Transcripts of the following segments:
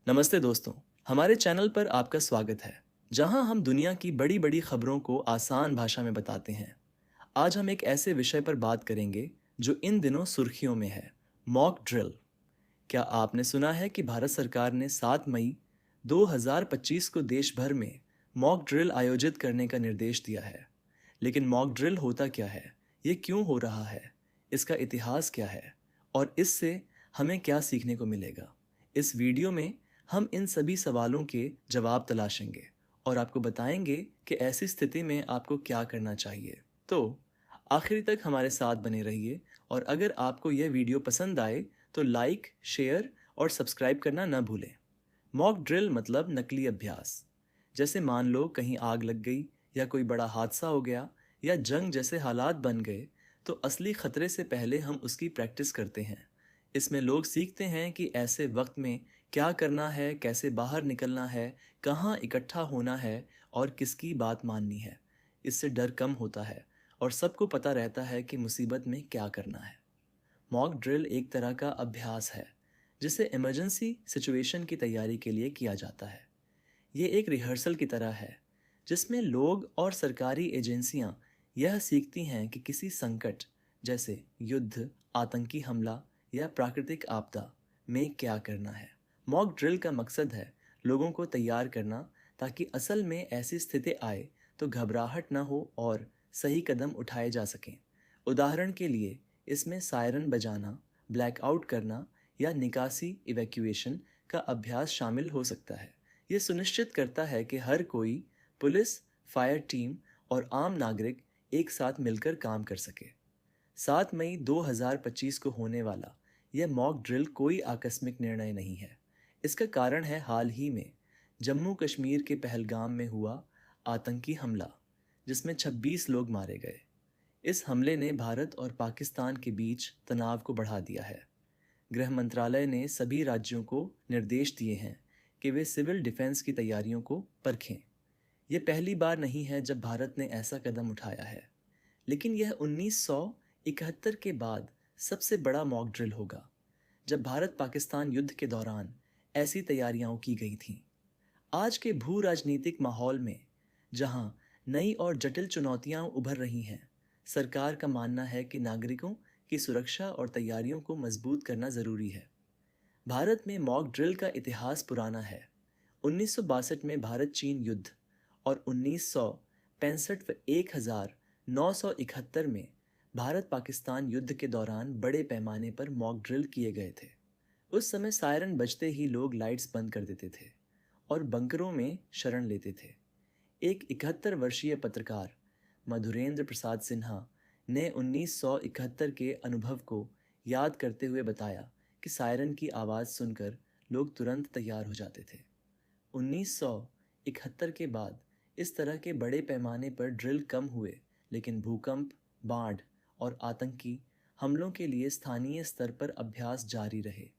नमस्ते दोस्तों, हमारे चैनल पर आपका स्वागत है, जहां हम दुनिया की बड़ी बड़ी खबरों को आसान भाषा में बताते हैं। आज हम एक ऐसे विषय पर बात करेंगे जो इन दिनों सुर्खियों में है, मॉक ड्रिल। क्या आपने सुना है कि भारत सरकार ने 7 मई 2025 को देश भर में मॉक ड्रिल आयोजित करने का निर्देश दिया है। लेकिन मॉक ड्रिल होता क्या है, ये क्यों हो रहा है, इसका इतिहास क्या है और इससे हमें क्या सीखने को मिलेगा। इस वीडियो में हम इन सभी सवालों के जवाब तलाशेंगे और आपको बताएंगे कि ऐसी स्थिति में आपको क्या करना चाहिए। तो आखिर तक हमारे साथ बने रहिए और अगर आपको यह वीडियो पसंद आए तो लाइक, शेयर और सब्सक्राइब करना न भूलें। मॉक ड्रिल मतलब नकली अभ्यास। जैसे मान लो कहीं आग लग गई या कोई बड़ा हादसा हो गया या जंग जैसे हालात बन गए, तो असली खतरे से पहले हम उसकी प्रैक्टिस करते हैं। इसमें लोग सीखते हैं कि ऐसे वक्त में क्या करना है, कैसे बाहर निकलना है, कहाँ इकट्ठा होना है और किसकी बात माननी है। इससे डर कम होता है और सबको पता रहता है कि मुसीबत में क्या करना है। मॉक ड्रिल एक तरह का अभ्यास है जिसे इमरजेंसी सिचुएशन की तैयारी के लिए किया जाता है। ये एक रिहर्सल की तरह है जिसमें लोग और सरकारी एजेंसियां यह सीखती हैं कि किसी संकट जैसे युद्ध, आतंकी हमला या प्राकृतिक आपदा में क्या करना है। मॉक ड्रिल का मकसद है लोगों को तैयार करना ताकि असल में ऐसी स्थिति आए तो घबराहट न हो और सही कदम उठाए जा सकें। उदाहरण के लिए इसमें सायरन बजाना, ब्लैकआउट करना या निकासी इवैक्यूएशन का अभ्यास शामिल हो सकता है। ये सुनिश्चित करता है कि हर कोई, पुलिस, फायर टीम और आम नागरिक एक साथ मिलकर काम कर सके। 7 मई 2025 को होने वाला यह मॉक ड्रिल कोई आकस्मिक निर्णय नहीं है। इसका कारण है हाल ही में जम्मू कश्मीर के पहलगाम में हुआ आतंकी हमला, जिसमें 26 लोग मारे गए। इस हमले ने भारत और पाकिस्तान के बीच तनाव को बढ़ा दिया है। गृह मंत्रालय ने सभी राज्यों को निर्देश दिए हैं कि वे सिविल डिफेंस की तैयारियों को परखें। यह पहली बार नहीं है जब भारत ने ऐसा कदम उठाया है, लेकिन यह 1971 के बाद सबसे बड़ा मॉक ड्रिल होगा, जब भारत पाकिस्तान युद्ध के दौरान ऐसी तैयारियां की गई थीं। आज के भू राजनीतिक माहौल में, जहां नई और जटिल चुनौतियां उभर रही हैं, सरकार का मानना है कि नागरिकों की सुरक्षा और तैयारियों को मजबूत करना जरूरी है। भारत में मॉक ड्रिल का इतिहास पुराना है। 1962 में भारत चीन युद्ध और 1965 व 1971 में भारत पाकिस्तान युद्ध के दौरान बड़े पैमाने पर मॉक ड्रिल किए गए थे। उस समय सायरन बजते ही लोग लाइट्स बंद कर देते थे और बंकरों में शरण लेते थे। एक 71 वर्षीय पत्रकार मधुरेंद्र प्रसाद सिन्हा ने 1971 के अनुभव को याद करते हुए बताया कि सायरन की आवाज़ सुनकर लोग तुरंत तैयार हो जाते थे। 1971 के बाद इस तरह के बड़े पैमाने पर ड्रिल कम हुए, लेकिन भूकंप, बाढ़ और आतंकी हमलों के लिए स्थानीय स्तर पर अभ्यास जारी रहे।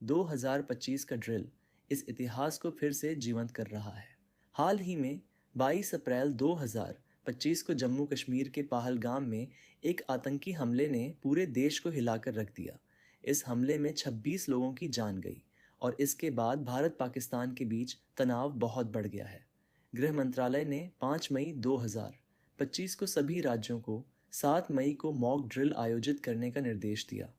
2025 का ड्रिल इस इतिहास को फिर से जीवंत कर रहा है। हाल ही में 22 अप्रैल 2025 को जम्मू कश्मीर के पहलगाम में एक आतंकी हमले ने पूरे देश को हिलाकर रख दिया। इस हमले में 26 लोगों की जान गई और इसके बाद भारत पाकिस्तान के बीच तनाव बहुत बढ़ गया है। गृह मंत्रालय ने 5 मई 2025 को सभी राज्यों को 7 मई को मॉक ड्रिल आयोजित करने का निर्देश दिया।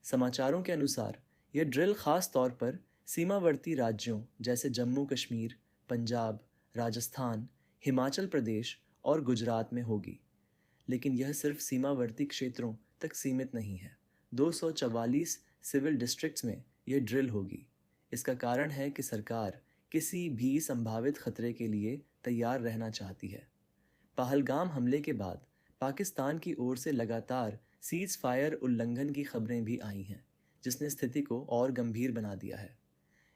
समाचारों के अनुसार यह ड्रिल खास तौर पर सीमावर्ती राज्यों जैसे जम्मू कश्मीर, पंजाब, राजस्थान, हिमाचल प्रदेश और गुजरात में होगी। लेकिन यह सिर्फ सीमावर्ती क्षेत्रों तक सीमित नहीं है। 244 सिविल डिस्ट्रिक्ट्स में यह ड्रिल होगी। इसका कारण है कि सरकार किसी भी संभावित खतरे के लिए तैयार रहना चाहती है। पहलगाम हमले के बाद पाकिस्तान की ओर से लगातार सीज फायर उल्लंघन की खबरें भी आई हैं, जिसने स्थिति को और गंभीर बना दिया है।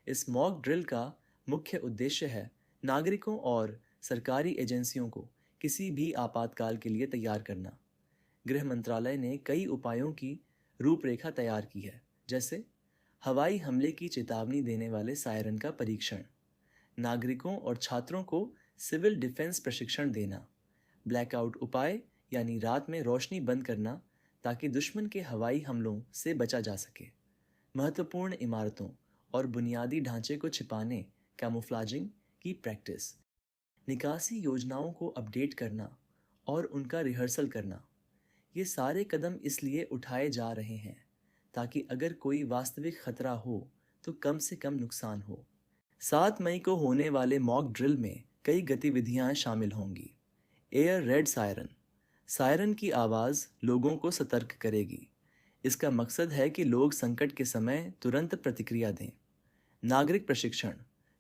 इस मॉक ड्रिल का मुख्य उद्देश्य है नागरिकों और सरकारी एजेंसियों को किसी भी आपातकाल के लिए तैयार करना। गृह मंत्रालय ने कई उपायों की रूपरेखा तैयार की है, जैसे हवाई हमले की चेतावनी देने वाले सायरन का परीक्षण, नागरिकों और छात्रों को सिविल डिफेंस प्रशिक्षण देना, ब्लैकआउट उपाय यानी रात में रोशनी बंद करना ताकि दुश्मन के हवाई हमलों से बचा जा सके, महत्वपूर्ण इमारतों और बुनियादी ढांचे को छिपाने कैमोफ्लाजिंग की प्रैक्टिस, निकासी योजनाओं को अपडेट करना और उनका रिहर्सल करना। ये सारे कदम इसलिए उठाए जा रहे हैं ताकि अगर कोई वास्तविक खतरा हो तो कम से कम नुकसान हो। 7 मई को होने वाले मॉक ड्रिल में कई गतिविधियां शामिल होंगी। एयर रेड सायरन, सायरन की आवाज़ लोगों को सतर्क करेगी। इसका मकसद है कि लोग संकट के समय तुरंत प्रतिक्रिया दें। नागरिक प्रशिक्षण,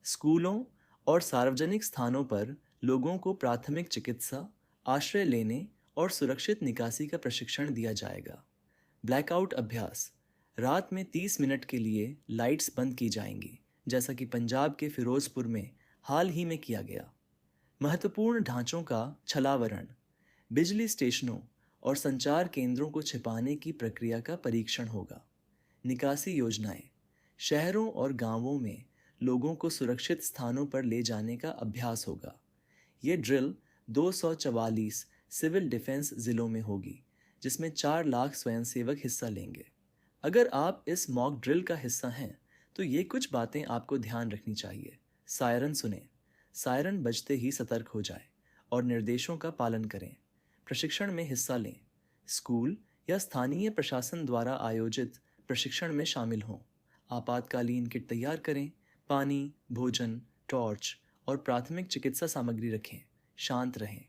स्कूलों और सार्वजनिक स्थानों पर लोगों को प्राथमिक चिकित्सा, आश्रय लेने और सुरक्षित निकासी का प्रशिक्षण दिया जाएगा। ब्लैकआउट अभ्यास, रात में 30 मिनट के लिए लाइट्स बंद की जाएंगी, जैसा कि पंजाब के फिरोजपुर में हाल ही में किया गया। महत्वपूर्ण ढांचों का छलावरण, बिजली स्टेशनों और संचार केंद्रों को छिपाने की प्रक्रिया का परीक्षण होगा। निकासी योजनाएं, शहरों और गांवों में लोगों को सुरक्षित स्थानों पर ले जाने का अभ्यास होगा। ये ड्रिल 244 सिविल डिफेंस जिलों में होगी, जिसमें 4 लाख स्वयंसेवक हिस्सा लेंगे। अगर आप इस मॉक ड्रिल का हिस्सा हैं तो ये कुछ बातें आपको ध्यान रखनी चाहिए। सायरन सुने, सायरन बजते ही सतर्क हो जाए और निर्देशों का पालन करें। प्रशिक्षण में हिस्सा लें, स्कूल या स्थानीय प्रशासन द्वारा आयोजित प्रशिक्षण में शामिल हों। आपातकालीन किट तैयार करें, पानी, भोजन, टॉर्च और प्राथमिक चिकित्सा सामग्री रखें। शांत रहें,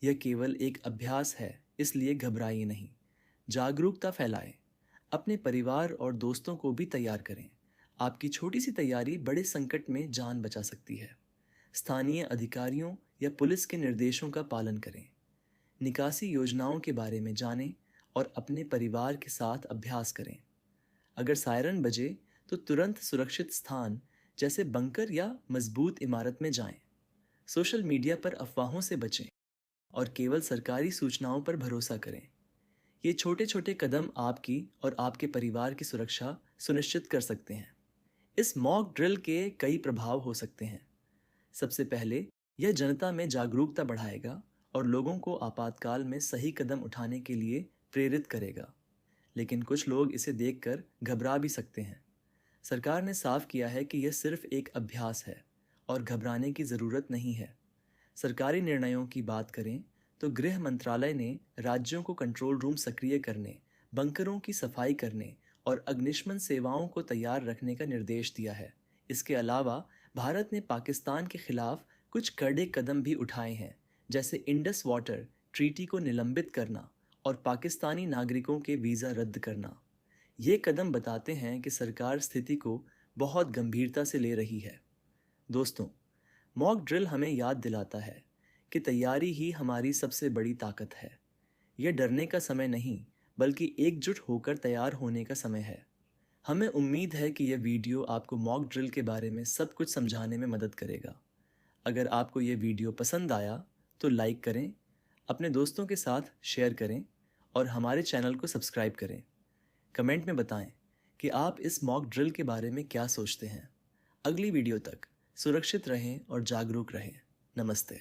यह केवल एक अभ्यास है, इसलिए घबराइए नहीं। जागरूकता फैलाएं, अपने परिवार और दोस्तों को भी तैयार करें। आपकी छोटी सी तैयारी बड़े संकट में जान बचा सकती है। स्थानीय अधिकारियों या पुलिस के निर्देशों का पालन करें। निकासी योजनाओं के बारे में जानें और अपने परिवार के साथ अभ्यास करें। अगर सायरन बजे तो तुरंत सुरक्षित स्थान जैसे बंकर या मजबूत इमारत में जाएं। सोशल मीडिया पर अफवाहों से बचें और केवल सरकारी सूचनाओं पर भरोसा करें। ये छोटे छोटे कदम आपकी और आपके परिवार की सुरक्षा सुनिश्चित कर सकते हैं। इस मॉक ड्रिल के कई प्रभाव हो सकते हैं। सबसे पहले, यह जनता में जागरूकता बढ़ाएगा और लोगों को आपातकाल में सही कदम उठाने के लिए प्रेरित करेगा। लेकिन कुछ लोग इसे देखकर घबरा भी सकते हैं। सरकार ने साफ किया है कि यह सिर्फ एक अभ्यास है और घबराने की ज़रूरत नहीं है। सरकारी निर्णयों की बात करें तो गृह मंत्रालय ने राज्यों को कंट्रोल रूम सक्रिय करने, बंकरों की सफाई करने और अग्निशमन सेवाओं को तैयार रखने का निर्देश दिया है। इसके अलावा भारत ने पाकिस्तान के खिलाफ कुछ कड़े कदम भी उठाए हैं, जैसे इंडस वाटर ट्रीटी को निलंबित करना और पाकिस्तानी नागरिकों के वीज़ा रद्द करना। ये कदम बताते हैं कि सरकार स्थिति को बहुत गंभीरता से ले रही है। दोस्तों, मॉक ड्रिल हमें याद दिलाता है कि तैयारी ही हमारी सबसे बड़ी ताकत है। यह डरने का समय नहीं, बल्कि एकजुट होकर तैयार होने का समय है। हमें उम्मीद है कि यह वीडियो आपको मॉक ड्रिल के बारे में सब कुछ समझाने में मदद करेगा। अगर आपको यह वीडियो पसंद आया तो लाइक करें, अपने दोस्तों के साथ शेयर करें और हमारे चैनल को सब्सक्राइब करें। कमेंट में बताएं कि आप इस मॉक ड्रिल के बारे में क्या सोचते हैं। अगली वीडियो तक सुरक्षित रहें और जागरूक रहें। नमस्ते।